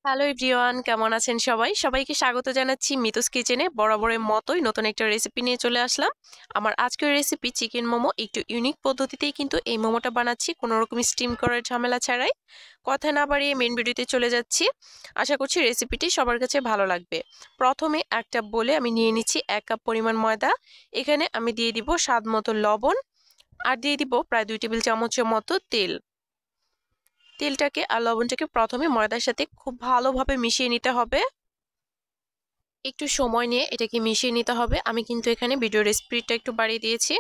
Hello everyone, কেমন আছেন সবাই? সবাইকে স্বাগত জানাচ্ছি মিতুস কিচেনে। বরাবরের মতোই নতুন একটা রেসিপি নিয়ে চলে আসলাম। আমার আজকের রেসিপি চিকেন মোমো। একটু ইউনিক পদ্ধতিতেই কিন্তু এই মোমোটা বানাচ্ছি, কোনো রকম স্টিম করার ঝামেলা ছাড়াই। কথা না বাড়িয়ে মেন ভিডিওতে চলে যাচ্ছি। আশা করছি রেসিপিটি সবার কাছে ভালো লাগবে। প্রথমে একটা বলে আমি নিয়ে নিচ্ছি 1 কাপ পরিমাণ ময়দা। এখানে আমি দিয়ে দিব স্বাদ মতো লবণ, আর দিয়ে দিব প্রায় 2 টেবিল চামচের মতো তেল। তেলটাকে আর লবণটাকে প্রথমে ময়দার সাথে খুব ভালোভাবে মিশিয়ে নিতে হবে। একটু সময় নিয়ে এটাকে মিশিয়ে নিতে হবে। আমি কিন্তু এখানে ভিডিওর স্পিডটা একটু বাড়িয়ে দিয়েছি।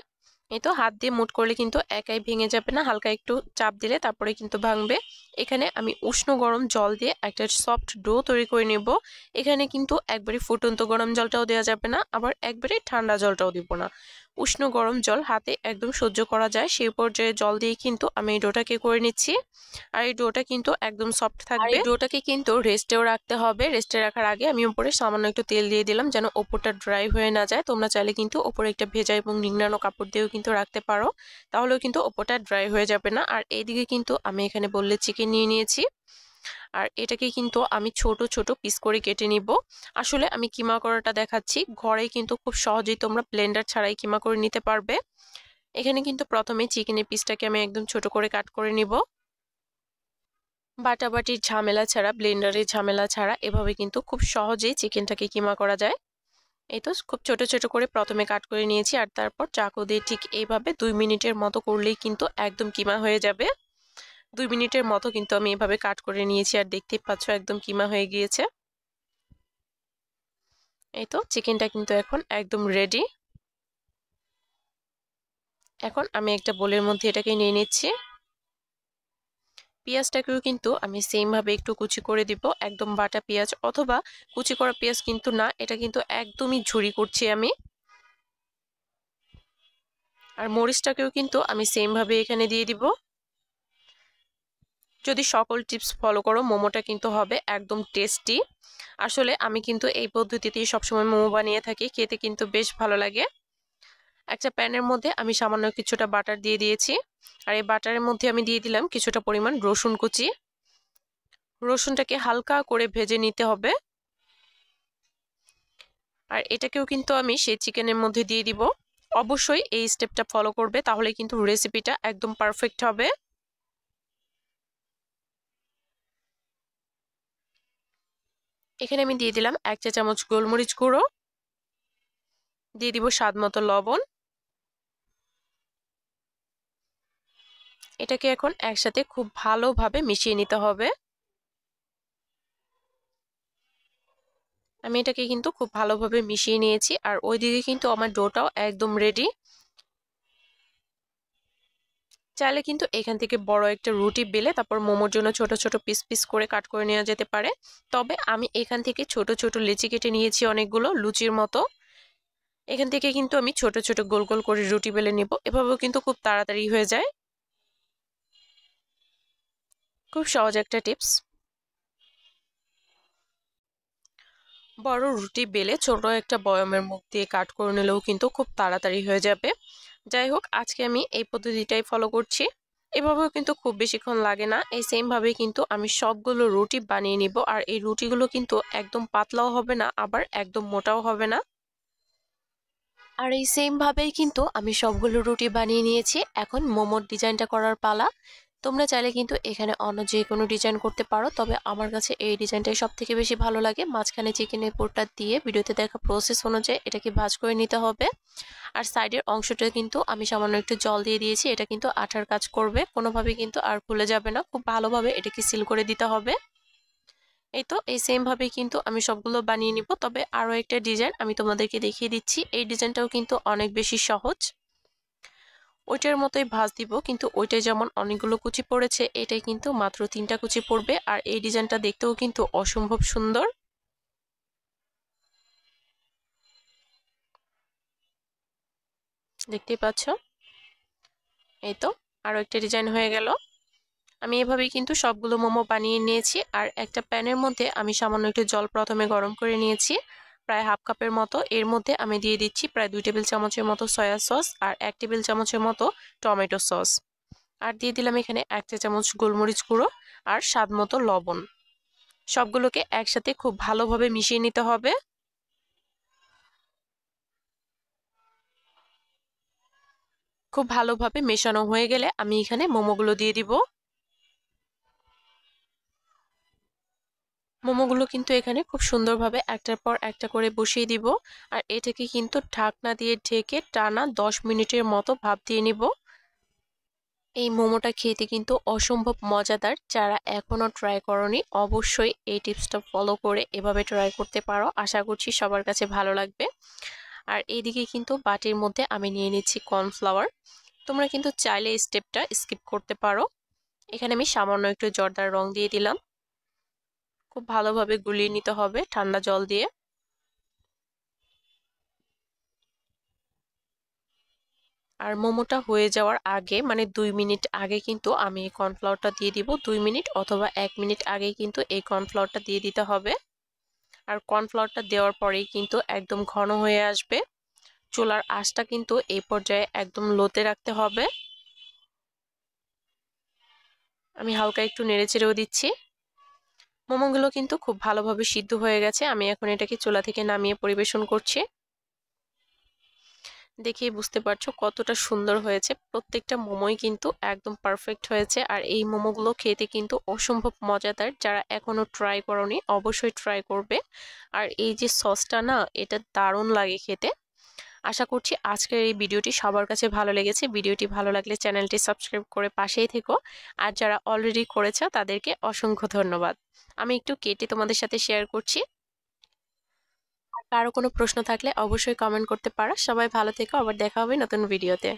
এই তো হাত দিয়ে মুট করলে কিন্তু একাই ভেঙে যাবে না, হালকা একটু চাপ দিলে তারপরে কিন্তু ভাঙবে। এখানে আমি উষ্ণ গরম জল দিয়ে একটা সফট ডো তৈরি করে নেব। এখানে কিন্তু একবারে ফুটন্ত গরম জলটাও দেওয়া যাবে না, আবার একবারে ঠান্ডা জলটাও দিব না। উষ্ণ গরম জল হাতে একদম সহ্য করা যায় সেই পর্যায়ে জল দিয়ে কিন্তু আমি এই ডোটাকে করে নিচ্ছি। আর এই ডোটা কিন্তু একদম সফট থাকবে। এই ডোটাকে কিন্তু রেস্টেও রাখতে হবে। রেস্টে রাখার আগে আমি উপরে সামান্য একটু তেল দিয়ে দিলাম যেন ওপরটা ড্রাই হয়ে না যায়। তোমরা চাইলে কিন্তু ওপরে একটা ভেজা এবং নিংড়ানো কাপড় দিয়েও কিন্তু রাখতে পারো, তাহলেও কিন্তু ওপরটা ড্রাই হয়ে যাবে না। আর এইদিকে কিন্তু আমি এখানে বললে চিকেন নিয়ে নিয়েছি, আর এটাকে কিন্তু আমি ছোট ছোট পিস করে কেটে নিব। আসলে আমি কিমা করাটা দেখাচ্ছি, ঘরে কিন্তু খুব সহজেই তোমরা ব্লেন্ডার ছাড়াই কিমা করে নিতে পারবে। এখানে কিন্তু প্রথমে চিকেনের পিসটাকে আমি একদম ছোট করে কাট করে নিব। বাটাবাটির ঝামেলা ছাড়া, ব্লেন্ডারের ঝামেলা ছাড়া এভাবে কিন্তু খুব সহজেই চিকেনটাকে কিমা করা যায়। এই তো খুব ছোট ছোট করে প্রথমে কাট করে নিয়েছি, আর তারপর চাকু দিয়ে ঠিক এইভাবে 2 মিনিটের মতো করলেই কিন্তু একদম কিমা হয়ে যাবে। 2 মিনিটের মতো কিন্তু আমি এভাবে কাট করে নিয়েছি, আর দেখতেই পাচ্ছ একদম কিমা হয়ে গিয়েছে। এই তো চিকেনটা কিন্তু এখন একদম রেডি। এখন আমি একটা বোলের মধ্যে এটাকে নিয়ে নিচ্ছি। পেঁয়াজটাকেও কিন্তু আমি সেম ভাবে একটু কুচি করে দিব, একদম বাটা পেঁয়াজ অথবা কুচি করা পেঁয়াজ কিন্তু না, এটা কিন্তু একদমই ঝুরি করছি আমি। আর মরিচটাকেও কিন্তু আমি সেম ভাবে এখানে দিয়ে দিব। যদি সকল টিপস ফলো করো মোমোটা কিন্তু হবে একদম টেস্টি। আসলে আমি কিন্তু এই পদ্ধতিতেই সবসময় মোমো বানিয়ে থাকি, খেতে কিন্তু বেশ ভালো লাগে। একটা প্যানের মধ্যে আমি সামান্য কিছুটা বাটার দিয়ে দিয়েছি, আর এই বাটারের মধ্যে আমি দিয়ে দিলাম কিছুটা পরিমাণ রসুন কুচি। রসুনটাকে হালকা করে ভেজে নিতে হবে। আর এটাকেও কিন্তু আমি সেই চিকেনের মধ্যে দিয়ে দিব। অবশ্যই এই স্টেপটা ফলো করবে, তাহলে কিন্তু রেসিপিটা একদম পারফেক্ট হবে। এখানে আমি দিয়ে দিলাম 1 চা চামচ গোলমরিচ গুঁড়ো, দিয়ে দিব স্বাদ মতো লবণ। এটাকে এখন একসাথে খুব ভালোভাবে মিশিয়ে নিতে হবে। আমি এটাকে কিন্তু খুব ভালোভাবে মিশিয়ে নিয়েছি, আর ওইদিকে কিন্তু আমার ডোটাও একদম রেডি। চাইলে কিন্তু এখান থেকে বড় একটা রুটি বেলে তারপর মোমোর জন্য ছোট ছোট পিস পিস করে কাট করে নেওয়া যেতে পারে। তবে আমি এখান থেকে ছোট ছোট লেচি কেটে নিয়েছি অনেকগুলো লুচির মতো। এখান থেকে কিন্তু আমি ছোট ছোট গোল গোল করে রুটি বেলে নিব, এভাবেও কিন্তু খুব তাড়াতাড়ি হয়ে যায়। খুব সহজ একটা টিপস। বড় রুটি বেলে ছোট একটা বয়মের মুখ দিয়ে কাট করে নিলেও কিন্তু খুব তাড়াতাড়ি হয়ে যাবে। যাই হোক, আজকে আমি এই পদ্ধতিটাই ফলো করছি। এভাবেও কিন্তু খুব বেশিক্ষণ লাগে না। এই সেম ভাবে কিন্তু আমি সবগুলো রুটি বানিয়ে নিব, আর এই রুটিগুলো কিন্তু একদম পাতলাও হবে না, আবার একদম মোটাও হবে না। আর এই সেম ভাবেই কিন্তু আমি সবগুলো রুটি বানিয়ে নিয়েছি। এখন মোমোর ডিজাইনটা করার পালা। তোমরা চাইলে কিন্তু এখানে অন্য যে কোনো ডিজাইন করতে পারো, তবে আমার কাছে এই ডিজাইনটাই সব থেকে বেশি ভালো লাগে। মাঝখানে চিকেনের পুরটা দিয়ে ভিডিওতে দেখা প্রসেস অনুযায়ী এটাকে ভাঁজ করে নিতে হবে। আর সাইডের অংশটা কিন্তু আমি সামান্য একটু জল দিয়ে দিয়েছি, এটা কিন্তু আঠার কাজ করবে, কোনোভাবে কিন্তু আর খুলে যাবে না। খুব ভালোভাবে এটাকে সিল করে দিতে হবে। এই তো এই সেম ভাবে কিন্তু আমি সবগুলো বানিয়ে নিব। তবে আরো একটা ডিজাইন আমি তোমাদেরকে দেখিয়ে দিচ্ছি। এই ডিজাইনটাও কিন্তু অনেক বেশি সহজ। ওইটার মতোই ভাঁজ দিব, কিন্তু ওইটাই যেমন অনেকগুলো কুচি পড়েছে, এটাই কিন্তু মাত্র 3টা কুচি পড়বে। আর এই ডিজাইনটা দেখতেও কিন্তু অসম্ভব সুন্দর। দেখতেই পাচ্ছ। এই তো আরো একটা ডিজাইন হয়ে গেল। আমি এভাবেই কিন্তু সবগুলো মোমো বানিয়ে নিয়েছি। আর একটা প্যানের মধ্যে আমি সামান্য একটু জল প্রথমে গরম করে নিয়েছি, প্রায় হাফ কাপের মতো। এর মধ্যে আমি দিয়ে দিচ্ছি প্রায় 2 টেবিল চামচের মতো সয়া সস, আর 1 টেবিল চামচের মতো টমেটো সস। আর দিয়ে দিলাম এখানে 1 চা চামচ গোলমরিচ গুঁড়ো, আর স্বাদ মতো লবণ। সবগুলোকে একসাথে খুব ভালোভাবে মিশিয়ে নিতে হবে। খুব ভালোভাবে মেশানো হয়ে গেলে আমি এখানে মোমোগুলো দিয়ে দিব। মোমোগুলো কিন্তু এখানে খুব সুন্দরভাবে একটার পর একটা করে বসিয়ে দিব। আর এটাকে কিন্তু ঢাকনা দিয়ে ঢেকে টানা 10 মিনিটের মতো ভাপ দিয়ে নিব। এই মোমোটা খেতে কিন্তু অসম্ভব মজাদার। যারা এখনো ট্রাই করনি অবশ্যই এই টিপসটা ফলো করে এভাবে ট্রাই করতে পারো। আশা করছি সবার কাছে ভালো লাগবে। আর এইদিকে কিন্তু বাটির মধ্যে আমি নিয়ে নিচ্ছি কর্নফ্লাওয়ার। তোমরা কিন্তু চাইলে এই স্টেপটা স্কিপ করতে পারো। এখানে আমি সামান্য একটু জর্দার রং দিয়ে দিলাম। খুব ভালোভাবে গুলিয়ে নিতে হবে ঠান্ডা জল দিয়ে। আর মোমোটা হয়ে যাওয়ার আগে মানে 2 মিনিট আগে কিন্তু আমি এই কর্নফ্লাওয়ারটা দিয়ে দিব। 2 মিনিট অথবা 1 মিনিট আগেই কিন্তু এই কর্নফ্লাওয়ারটা দিয়ে দিতে হবে। আর কর্নফ্লাওয়ারটা দেওয়ার পরেই কিন্তু একদম ঘন হয়ে আসবে। চুলার আঁচটা কিন্তু এই পর্যায়ে একদম লোতে রাখতে হবে। আমি হালকা একটু নেড়েচেড়েও দিচ্ছি। মোমোগুলো কিন্তু খুব ভালোভাবে সিদ্ধ হয়ে গেছে। আমি এখন এটাকে চুলা থেকে নামিয়ে পরিবেশন করছি। দেখেই বুঝতে পারছো কতটা সুন্দর হয়েছে। প্রত্যেকটা মোমোই কিন্তু একদম পারফেক্ট হয়েছে। আর এই মোমোগুলো খেতে কিন্তু অসম্ভব মজাদার। যারা এখনো ট্রাই করনি অবশ্যই ট্রাই করবে। আর এই যে সসটা না, এটা দারুণ লাগে খেতে। আশা করছি আজকের এই ভিডিওটি সবার কাছে ভালো লেগেছে। ভিডিওটি ভালো লাগলে চ্যানেলটি সাবস্ক্রাইব করে পাশেই থেকো। আর যারা অলরেডি করেছে তাদেরকে অসংখ্য ধন্যবাদ। আমি একটু কেটে তোমাদের সাথে শেয়ার করছি। কারো কোনো প্রশ্ন থাকলে অবশ্যই কমেন্ট করতে পারো। সবাই ভালো থেকো, আবার দেখা হবে নতুন ভিডিওতে।